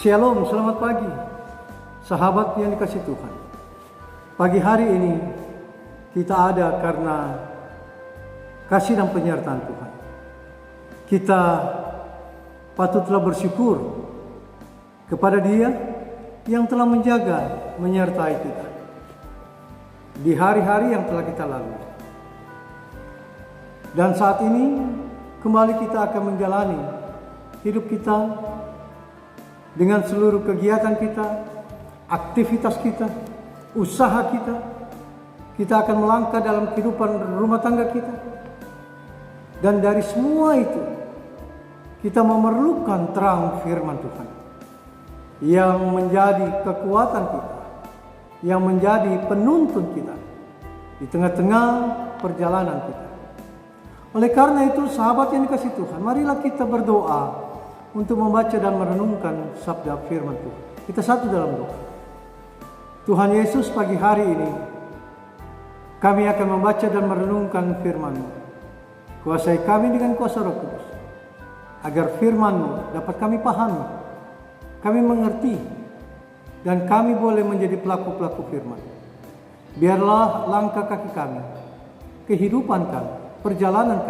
Shalom, selamat pagi, sahabat yang dikasih Tuhan. Pagi hari ini kita ada karena kasih dan penyertaan Tuhan. Kita patutlah bersyukur kepada Dia yang telah menjaga, menyertai kita di hari-hari yang telah kita lalui. Dan saat ini kembali kita akan menjalani hidup kita dengan seluruh kegiatan kita, aktivitas kita, usaha kita. Kita akan melangkah dalam kehidupan rumah tangga kita. Dan dari semua itu, kita memerlukan terang firman Tuhan yang menjadi kekuatan kita, yang menjadi penuntun kita di tengah-tengah perjalanan kita. Oleh karena itu, sahabat yang dikasih Tuhan, marilah kita berdoa untuk membaca dan merenungkan sabda firman Tuhan. Kita satu dalam doa. Tuhan Yesus, pagi hari ini kami akan membaca dan merenungkan firman-Mu. Kuasai kami dengan kuasa Roh Kudus, agar firman-Mu dapat kami pahami, kami mengerti, dan kami boleh menjadi pelaku-pelaku firman. Biarlah langkah kaki kami, kehidupan kami, perjalanan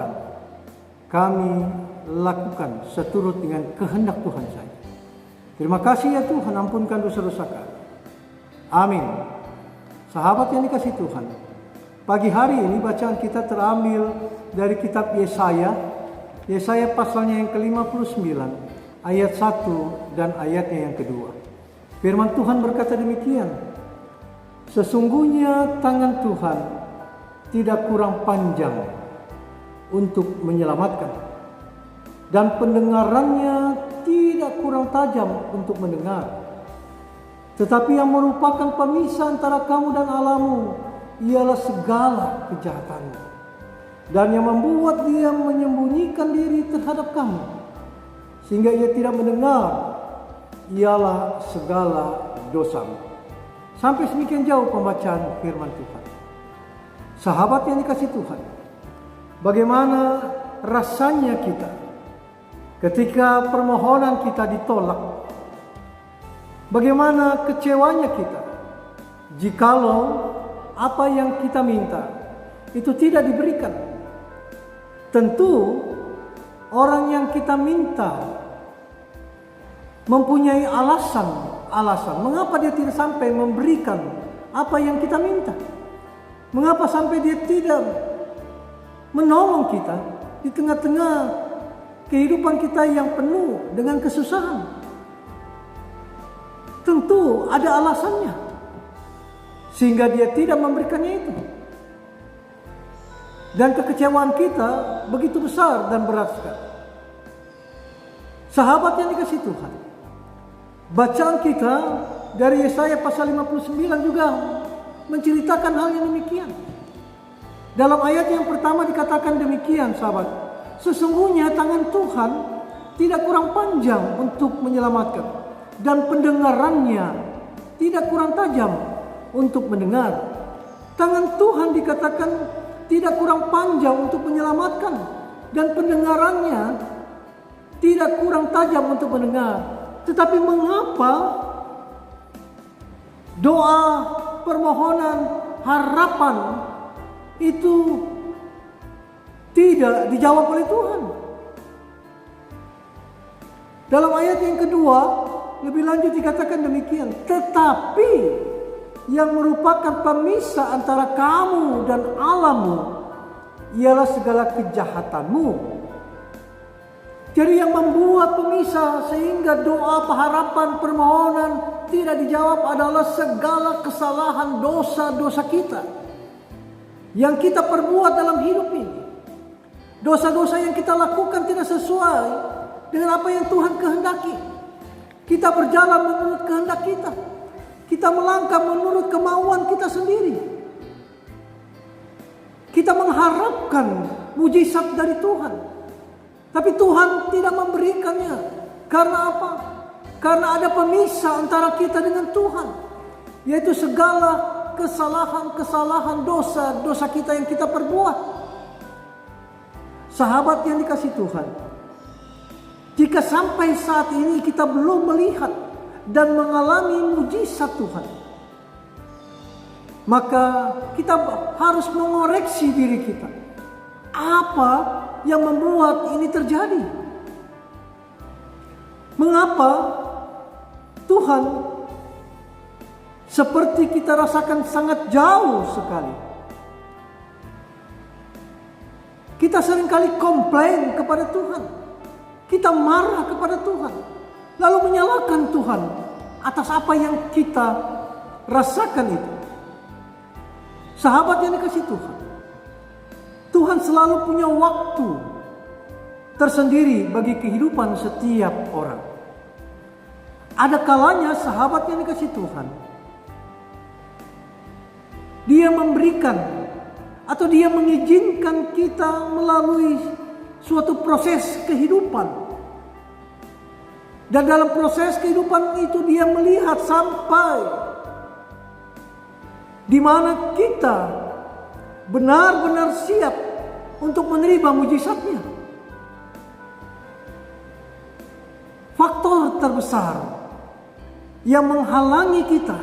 kami lakukan seturut dengan kehendak Tuhan saja. Terima kasih ya Tuhan, ampunkan dosa-dosa kami. Amin. Sahabat yang dikasih Tuhan, pagi hari ini bacaan kita terambil dari kitab Yesaya pasalnya yang ke-59, ayat 1 dan ayatnya yang kedua. Firman Tuhan berkata demikian: sesungguhnya tangan Tuhan tidak kurang panjang untuk menyelamatkan, dan pendengarannya tidak kurang tajam untuk mendengar. Tetapi yang merupakan pemisah antara kamu dan Allahmu ialah segala kejahatanmu, dan yang membuat dia menyembunyikan diri terhadap kamu sehingga ia tidak mendengar ialah segala dosamu. Sampai semikian jauh pembacaan firman Tuhan. Sahabat yang dikasih Tuhan, bagaimana rasanya kita ketika permohonan kita ditolak? Bagaimana kecewanya kita jikalau apa yang kita minta itu tidak diberikan? Tentu orang yang kita minta mempunyai alasan mengapa dia tidak sampai memberikan apa yang kita minta. Mengapa sampai dia tidak menolong kita di tengah-tengah kehidupan kita yang penuh dengan kesusahan. Tentu ada alasannya, sehingga dia tidak memberikannya itu. Dan kekecewaan kita begitu besar dan berat sekali. Sahabat yang dikasih Tuhan, bacaan kita dari Yesaya pasal 59 juga menceritakan hal yang demikian. Dalam ayat yang pertama dikatakan demikian, sahabat: sesungguhnya tangan Tuhan tidak kurang panjang untuk menyelamatkan, dan pendengarannya tidak kurang tajam untuk mendengar. Tangan Tuhan dikatakan tidak kurang panjang untuk menyelamatkan, dan pendengarannya tidak kurang tajam untuk mendengar. Tetapi mengapa doa, permohonan, harapan itu tidak dijawab oleh Tuhan? Dalam ayat yang kedua lebih lanjut dikatakan demikian: tetapi yang merupakan pemisah antara kamu dan Allahmu ialah segala kejahatanmu. Jadi yang membuat pemisah sehingga doa, harapan, permohonan tidak dijawab adalah segala kesalahan, dosa-dosa kita yang kita perbuat dalam hidup ini. Dosa-dosa yang kita lakukan tidak sesuai dengan apa yang Tuhan kehendaki. Kita berjalan menurut kehendak kita. Kita melangkah menurut kemauan kita sendiri. Kita mengharapkan mujizat dari Tuhan, tapi Tuhan tidak memberikannya. Karena apa? Karena ada pemisah antara kita dengan Tuhan, yaitu segala kesalahan-kesalahan, dosa-dosa kita yang kita perbuat. Sahabat yang dikasih Tuhan, jika sampai saat ini kita belum melihat dan mengalami mujizat Tuhan, maka kita harus mengoreksi diri kita. Apa yang membuat ini terjadi? Mengapa Tuhan seperti kita rasakan sangat jauh sekali? Kita seringkali komplain kepada Tuhan. Kita marah kepada Tuhan. Lalu menyalahkan Tuhan atas apa yang kita rasakan itu. Sahabat yang dikasih Tuhan, Tuhan selalu punya waktu tersendiri bagi kehidupan setiap orang. Ada kalanya sahabat yang dikasih Tuhan, Dia memberikan atau Dia mengizinkan kita melalui suatu proses kehidupan. Dan dalam proses kehidupan itu Dia melihat sampai di mana kita benar-benar siap untuk menerima mujizatnya. Faktor terbesar yang menghalangi kita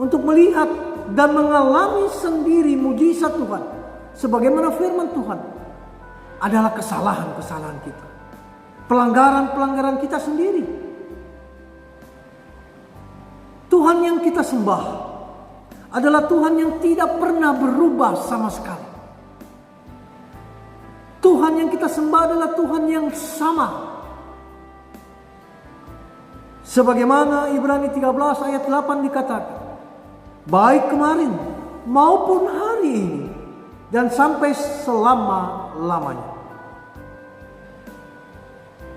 untuk melihat dan mengalami sendiri mujizat Tuhan sebagaimana firman Tuhan adalah kesalahan-kesalahan kita, pelanggaran-pelanggaran kita sendiri. Tuhan yang kita sembah adalah Tuhan yang tidak pernah berubah sama sekali. Tuhan yang kita sembah adalah Tuhan yang sama. Sebagaimana Ibrani 13 ayat 8 dikatakan, baik kemarin maupun hari ini dan sampai selama-lamanya.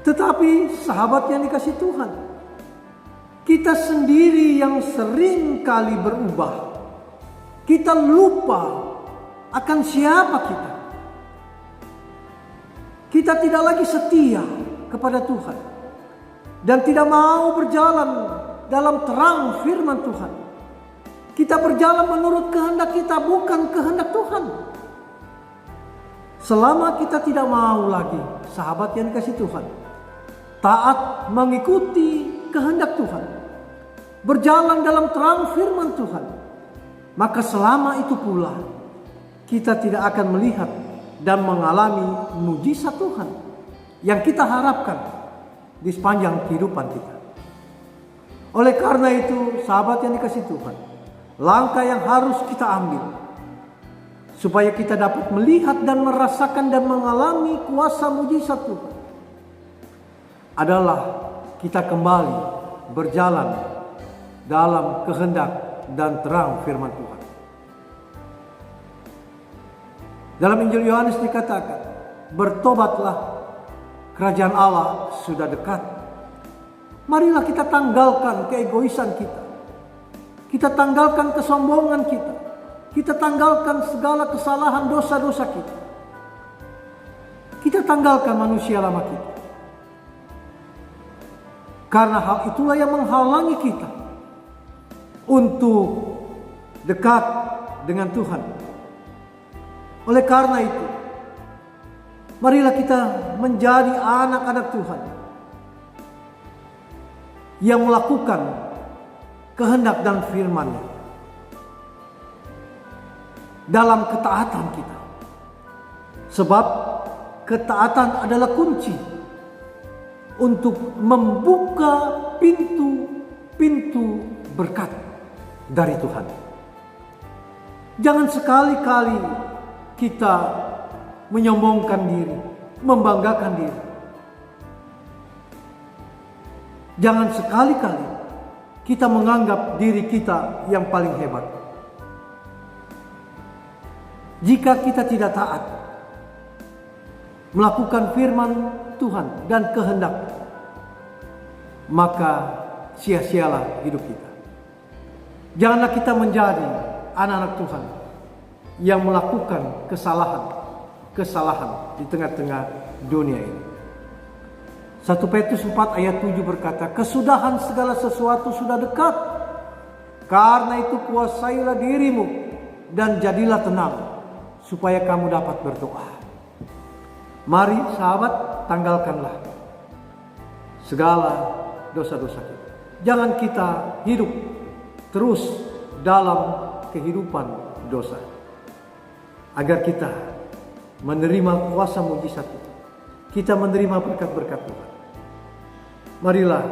Tetapi sahabat yang dikasih Tuhan, kita sendiri yang sering kali berubah. Kita lupa akan siapa kita. Kita tidak lagi setia kepada Tuhan dan tidak mau berjalan dalam terang firman Tuhan. Kita berjalan menurut kehendak kita, bukan kehendak Tuhan. Selama kita tidak mau lagi, sahabat yang dikasih Tuhan, taat mengikuti kehendak Tuhan, berjalan dalam terang firman Tuhan, maka selama itu pula kita tidak akan melihat dan mengalami mujizat Tuhan yang kita harapkan di sepanjang kehidupan kita. Oleh karena itu, sahabat yang dikasih Tuhan, langkah yang harus kita ambil supaya kita dapat melihat dan merasakan dan mengalami kuasa mujizat Tuhan adalah kita kembali berjalan dalam kehendak dan terang firman Tuhan. Dalam Injil Yohanes dikatakan, bertobatlah, kerajaan Allah sudah dekat. Marilah kita tanggalkan keegoisan kita. Kita tanggalkan kesombongan kita. Kita tanggalkan segala kesalahan dosa-dosa kita. Kita tanggalkan manusia lama kita. Karena hal itulah yang menghalangi kita untuk dekat dengan Tuhan. Oleh karena itu, marilah kita menjadi anak-anak Tuhan yang melakukan kehendak dan firman-Nya dalam ketaatan kita. Sebab ketaatan adalah kunci untuk membuka pintu-pintu berkat dari Tuhan. Jangan sekali-kali kita menyombongkan diri, membanggakan diri. Jangan sekali-kali kita menganggap diri kita yang paling hebat. Jika kita tidak taat melakukan firman Tuhan dan kehendak, maka sia-sialah hidup kita. Janganlah kita menjadi anak-anak Tuhan yang melakukan kesalahan di tengah-tengah dunia ini. 1 Petrus 4 ayat 7 berkata, kesudahan segala sesuatu sudah dekat. Karena itu kuasailah dirimu dan jadilah tenang, supaya kamu dapat berdoa. Mari sahabat, tanggalkanlah segala dosa-dosa kita. Jangan kita hidup terus dalam kehidupan dosa. Agar kita menerima kuasa mujizat itu. Kita menerima berkat-berkat Tuhan. Marilah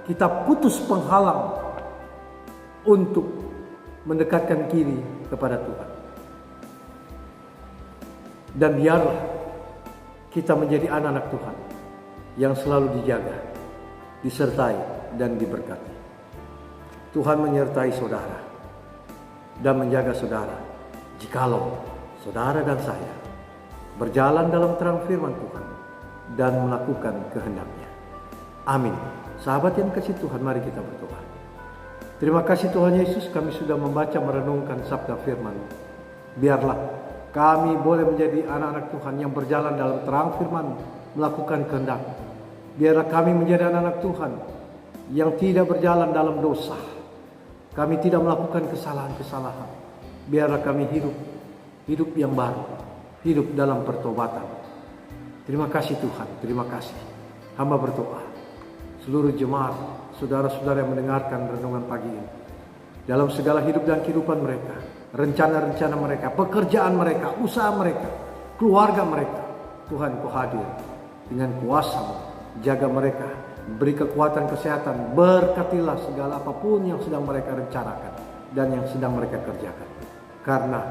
kita putus penghalang untuk mendekatkan diri kepada Tuhan. Dan biarlah kita menjadi anak-anak Tuhan yang selalu dijaga, disertai, dan diberkati. Tuhan menyertai saudara dan menjaga saudara jikalau saudara dan saya berjalan dalam terang firman Tuhan dan melakukan kehendak-Nya. Amin. Sahabat yang kasih Tuhan, mari kita berdoa. Terima kasih Tuhan Yesus, kami sudah membaca merenungkan sabda firman. Biarlah kami boleh menjadi anak-anak Tuhan yang berjalan dalam terang firman, melakukan kehendak. Biarlah kami menjadi anak-anak Tuhan yang tidak berjalan dalam dosa. Kami tidak melakukan kesalahan-kesalahan. Biarlah kami hidup yang baru, hidup dalam pertobatan. Terima kasih Tuhan, terima kasih. Hamba berdoa, seluruh jemaat, saudara-saudara yang mendengarkan renungan pagi ini, dalam segala hidup dan kehidupan mereka, rencana-rencana mereka, pekerjaan mereka, usaha mereka, keluarga mereka, Tuhan Kau hadir dengan kuasa-Mu, jaga mereka, beri kekuatan kesehatan, berkatilah segala apapun yang sedang mereka rencanakan dan yang sedang mereka kerjakan. Karena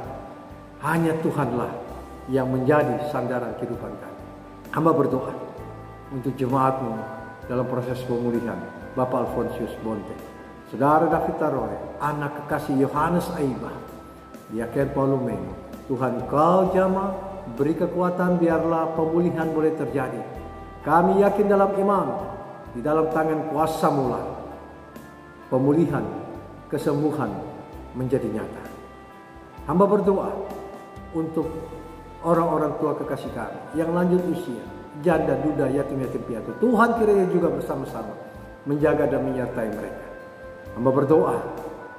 hanya Tuhanlah yang menjadi sandaran kehidupan kami. Hamba berdoa untuk jemaat-Mu dalam proses pemulihan, Bapak Alfonsius Bonte, Saudara David Tarore, anak kekasih Yohanes Aiba, Diaken Paulumeno. Tuhan Kau jamah, beri kekuatan biarlah pemulihan boleh terjadi. Kami yakin dalam iman, di dalam tangan kuasa-Mu lah pemulihan, kesembuhan menjadi nyata. Hamba berdoa untuk orang-orang tua kekasih kami yang lanjut usia, janda, duda, yatim-yatim piatu. Tuhan kiranya juga bersama-sama menjaga dan menyertai mereka. Hamba berdoa,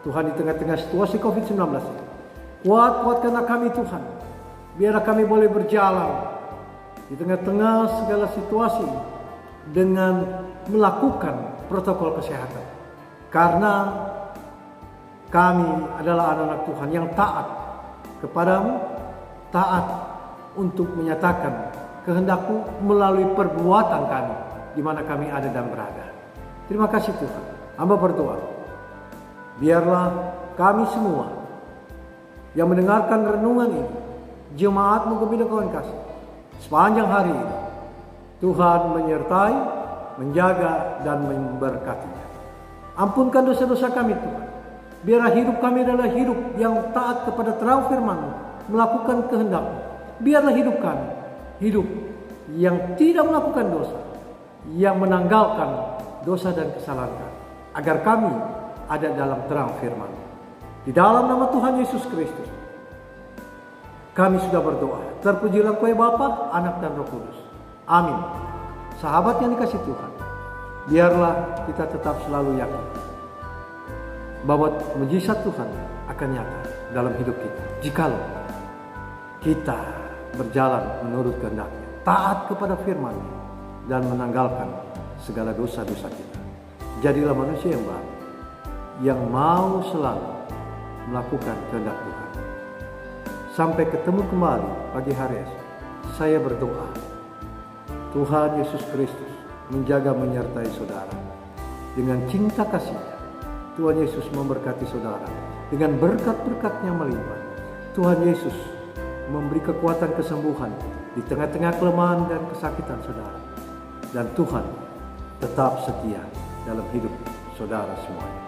Tuhan di tengah-tengah situasi COVID-19 ini, kuatkanlah kami Tuhan. Biar kami boleh berjalan di tengah-tengah segala situasi dengan melakukan protokol kesehatan. Karena kami adalah anak-anak Tuhan yang taat kepada-Mu, taat untuk menyatakan kehendak-Mu melalui perbuatan kami di mana kami ada dan berada. Terima kasih Tuhan. Hamba berdoa, biarlah kami semua yang mendengarkan renungan ini, jemaat-Mu Gembira Kawan Kasih, sepanjang hari ini, Tuhan menyertai, menjaga, dan memberkatinya. Ampunkan dosa-dosa kami Tuhan. Biarlah hidup kami adalah hidup yang taat kepada terang firman-Mu, melakukan kehendak-Mu. Biarlah hidup kami hidup yang tidak melakukan dosa, yang menanggalkan dosa dan kesalahan kami, agar kami ada dalam terang firman. Di dalam nama Tuhan Yesus Kristus kami sudah berdoa. Terpujilah Kau Bapa, Anak dan Roh Kudus. Amin. Sahabat yang dikasih Tuhan, biarlah kita tetap selalu yakin bahwa mujizat Tuhan akan nyata dalam hidup kita jikalau kita berjalan menurut kehendak-Nya, taat kepada firman-Nya, dan menanggalkan segala dosa-dosa kita. Jadilah manusia yang baru, yang mau selalu melakukan kehendak Tuhan. Sampai ketemu kembali pagi hari esok, saya berdoa Tuhan Yesus Kristus menjaga menyertai saudara dengan cinta kasih-Nya. Tuhan Yesus memberkati saudara dengan berkat-berkat-Nya melimpah. Tuhan Yesus memberi kekuatan kesembuhan di tengah-tengah kelemahan dan kesakitan saudara. Dan Tuhan tetap setia dalam hidup saudara semuanya.